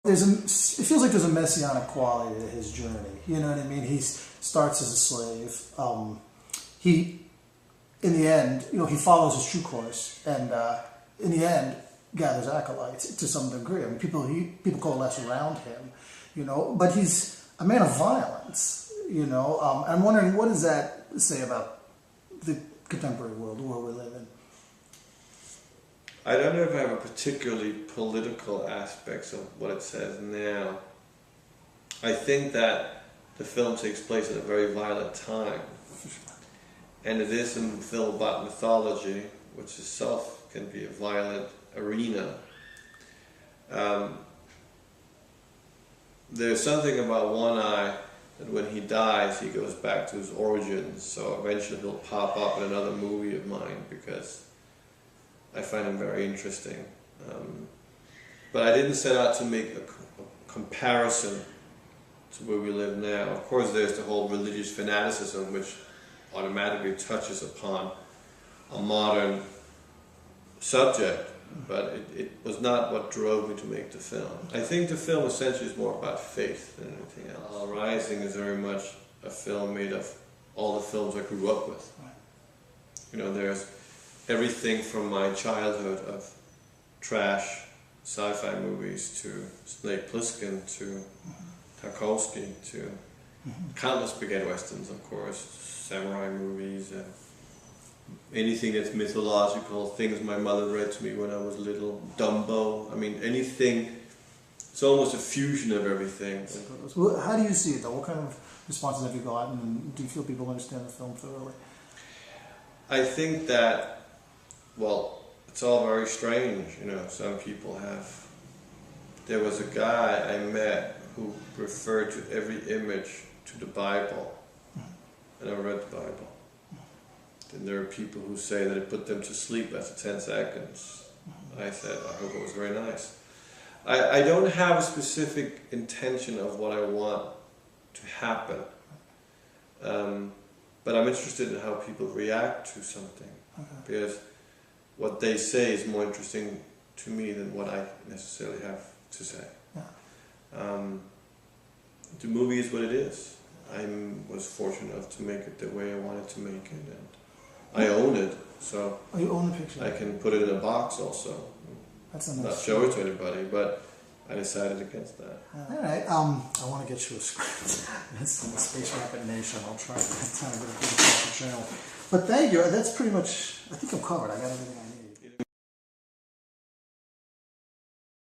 it feels like there's a messianic quality to his journey. You know what I mean? He starts as a slave. In the end, he follows his true course, and in the end, gathers acolytes to some degree. I mean, people coalesce around him, But he's a man of violence, I'm wondering, what does that say about the contemporary world, the world we live in? I don't know if I have a particularly political aspects of what it says now. I think that the film takes place at a very violent time. And it is a film about mythology, which itself can be a violent arena. There's something about One Eye that when he dies, he goes back to his origins. So eventually he'll pop up in another movie of mine because I find him very interesting. But I didn't set out to make a comparison to where we live now. Of course, there's the whole religious fanaticism, which automatically touches upon a modern subject, but it was not what drove me to make the film. I think the film essentially is more about faith than anything else. Rising is very much a film made of all the films I grew up with. There's everything from my childhood of trash sci-fi movies to Snake Plissken to Tarkovsky to countless spaghetti westerns, of course, samurai movies, anything that's mythological, things my mother read to me when I was little, Dumbo, I mean anything. It's almost a fusion of everything. Well, how do you see it though? What kind of responses have you gotten, and do you feel people understand the film thoroughly? I think that, well, it's all very strange, some people have. There was a guy I met who referred to every image to the Bible, and I read the Bible. Then there are people who say that it put them to sleep after 10 seconds. I said, I hope it was very nice. I don't have a specific intention of what I want to happen, but I'm interested in how people react to something, because what they say is more interesting to me than what I necessarily have to say. The movie is what it is. I was fortunate enough to make it the way I wanted to make it, and I own it, so you own the picture. I can put it in a box also. That's a nice not show it to anybody, but I decided against that. All right, I want to get you a script. It's in the Space Rapid Nation. I'll try to get a good channel. But thank you. That's pretty much. I think I'm covered. I got everything.